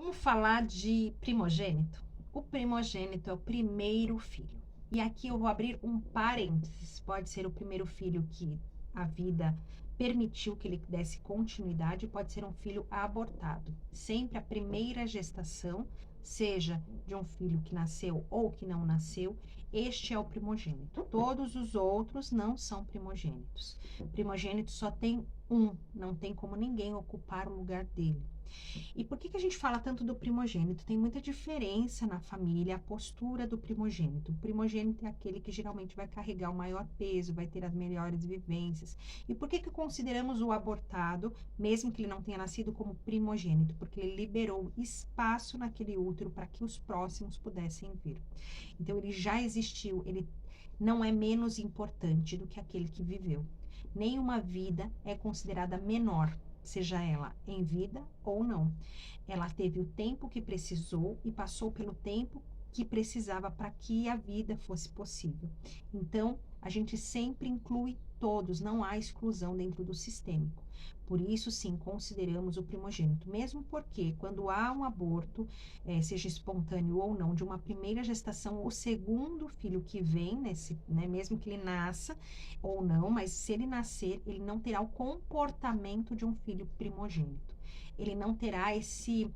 Vamos falar de primogênito? O primogênito é o primeiro filho. E aqui eu vou abrir um parênteses. Pode ser o primeiro filho que a vida permitiu que ele desse continuidade, pode ser um filho abortado. Sempre a primeira gestação, seja de um filho que nasceu ou que não nasceu, este é o primogênito. Todos os outros não são primogênitos. Primogênito só tem um, não tem como ninguém ocupar o lugar dele. E por que que a gente fala tanto do primogênito? Tem muita diferença na família, a postura do primogênito. O primogênito é aquele que geralmente vai carregar o maior peso, vai ter as melhores vivências. E por que que consideramos o abortado, mesmo que ele não tenha nascido, como primogênito? Porque ele liberou espaço naquele útero para que os próximos pudessem vir. Então ele já existiu, ele não é menos importante do que aquele que viveu. Nenhuma vida é considerada menor, seja ela em vida ou não. Ela teve o tempo que precisou e passou pelo tempo que precisava para que a vida fosse possível. Então, a gente sempre inclui todos, não há exclusão dentro do sistêmico. Por isso, sim, consideramos o primogênito, mesmo porque quando há um aborto, seja espontâneo ou não, de uma primeira gestação, o segundo filho que vem, mesmo que ele nasça ou não, mas se ele nascer, ele não terá o comportamento de um filho primogênito. Ele não terá esse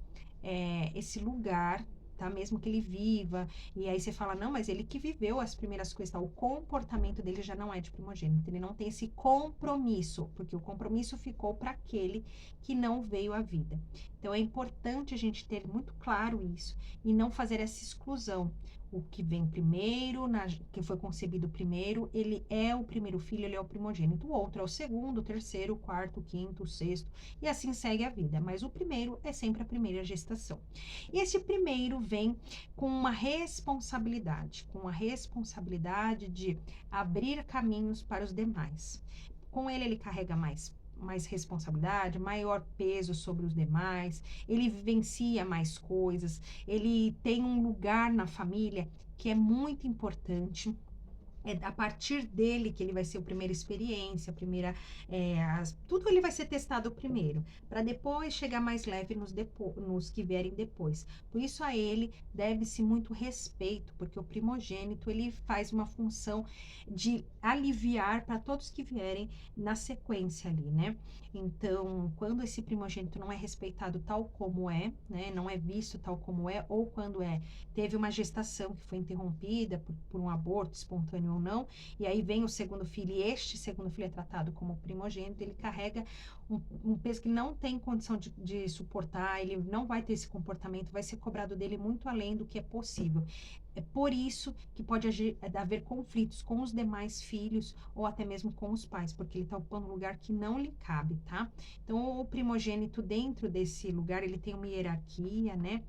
lugar, tá? Mesmo que ele viva, e aí você fala, não, mas ele que viveu as primeiras coisas, tá? O comportamento dele já não é de primogênito, ele não tem esse compromisso, porque o compromisso ficou para aquele que não veio à vida. Então é importante a gente ter muito claro isso e não fazer essa exclusão. O que vem primeiro, que foi concebido primeiro, ele é o primeiro filho, ele é o primogênito. O outro é o segundo, o terceiro, o quarto, o quinto, o sexto, e assim segue a vida. Mas o primeiro é sempre a primeira gestação. E esse primeiro vem com a responsabilidade de abrir caminhos para os demais. Com ele carrega mais responsabilidade, maior peso sobre os demais, ele vivencia mais coisas, ele tem um lugar na família que é muito importante. É a partir dele que ele vai ser a primeira experiência, tudo ele vai ser testado primeiro, para depois chegar mais leve nos que vierem depois. Por isso a ele deve-se muito respeito, porque o primogênito ele faz uma função de aliviar para todos que vierem na sequência ali, né? Então, quando esse primogênito não é respeitado tal como é, né? Não é visto tal como é, ou quando teve uma gestação que foi interrompida por um aborto espontâneo ou não, e aí vem o segundo filho, e este segundo filho é tratado como primogênito, ele carrega um peso que não tem condição de suportar, ele não vai ter esse comportamento, vai ser cobrado dele muito além do que é possível. É por isso que pode haver conflitos com os demais filhos ou até mesmo com os pais, porque ele está ocupando um lugar que não lhe cabe, tá? Então, o primogênito dentro desse lugar, ele tem uma hierarquia, né?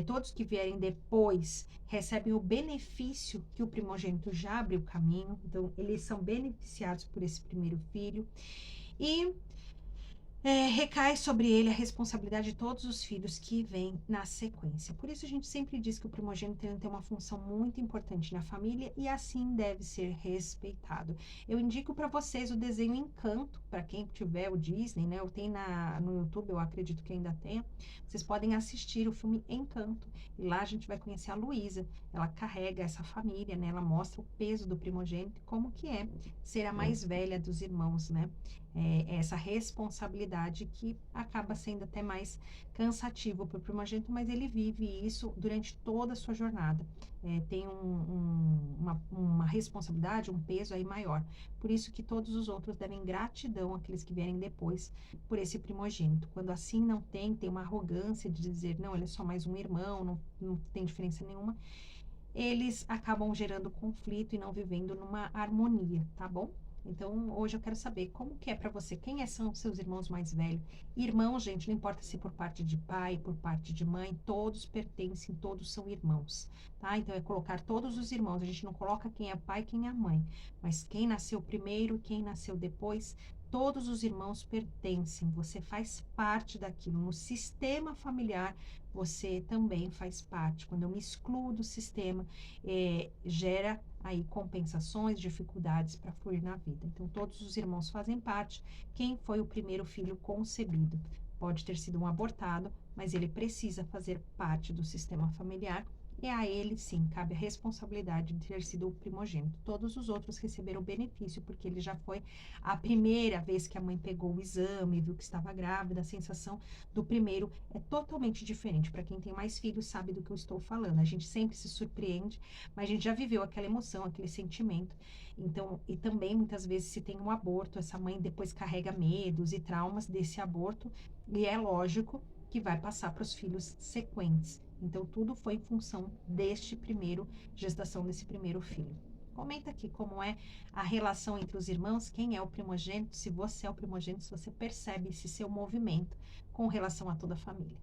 Todos que vierem depois recebem o benefício que o primogênito já abriu o caminho, então eles são beneficiados por esse primeiro filho. E recai sobre ele a responsabilidade de todos os filhos que vêm na sequência. Por isso a gente sempre diz que o primogênito tem uma função muito importante na família e assim deve ser respeitado. Eu indico para vocês o desenho Encanto, para quem tiver o Disney, né? Eu tenho no YouTube, eu acredito que ainda tenha. Vocês podem assistir o filme Encanto e lá a gente vai conhecer a Luísa. Ela carrega essa família, né? Ela mostra o peso do primogênito e como que é ser a mais velha dos irmãos, né? Essa responsabilidade que acaba sendo até mais cansativo para o primogênito, mas ele vive isso durante toda a sua jornada. Tem uma responsabilidade, um peso aí maior. Por isso que todos os outros devem gratidão àqueles que vierem depois por esse primogênito. Quando assim não tem uma arrogância de dizer, não, ele é só mais um irmão, não tem diferença nenhuma, eles acabam gerando conflito e não vivendo numa harmonia, tá bom? Então, hoje eu quero saber como que é para você, são os seus irmãos mais velhos? Irmãos, gente, não importa se por parte de pai, por parte de mãe, todos pertencem, todos são irmãos, tá? Então, é colocar todos os irmãos, a gente não coloca quem é pai, quem é mãe, mas quem nasceu primeiro, quem nasceu depois, todos os irmãos pertencem, você faz parte daquilo. No sistema familiar, você também faz parte. Quando eu me excluo do sistema, gera aí compensações, dificuldades para fluir na vida. Então, todos os irmãos fazem parte. Quem foi o primeiro filho concebido? Pode ter sido um abortado, mas ele precisa fazer parte do sistema familiar. E a ele, sim, cabe a responsabilidade de ter sido o primogênito. Todos os outros receberam o benefício, porque ele já foi a primeira vez que a mãe pegou o exame, viu que estava grávida. A sensação do primeiro é totalmente diferente. Para quem tem mais filhos, sabe do que eu estou falando. A gente sempre se surpreende, mas a gente já viveu aquela emoção, aquele sentimento. Então, e também muitas vezes se tem um aborto, essa mãe depois carrega medos e traumas desse aborto, e é lógico que vai passar para os filhos sequentes. Então, tudo foi em função deste primeiro, gestação desse primeiro filho. Comenta aqui como é a relação entre os irmãos, quem é o primogênito, se você é o primogênito, se você percebe esse seu movimento com relação a toda a família.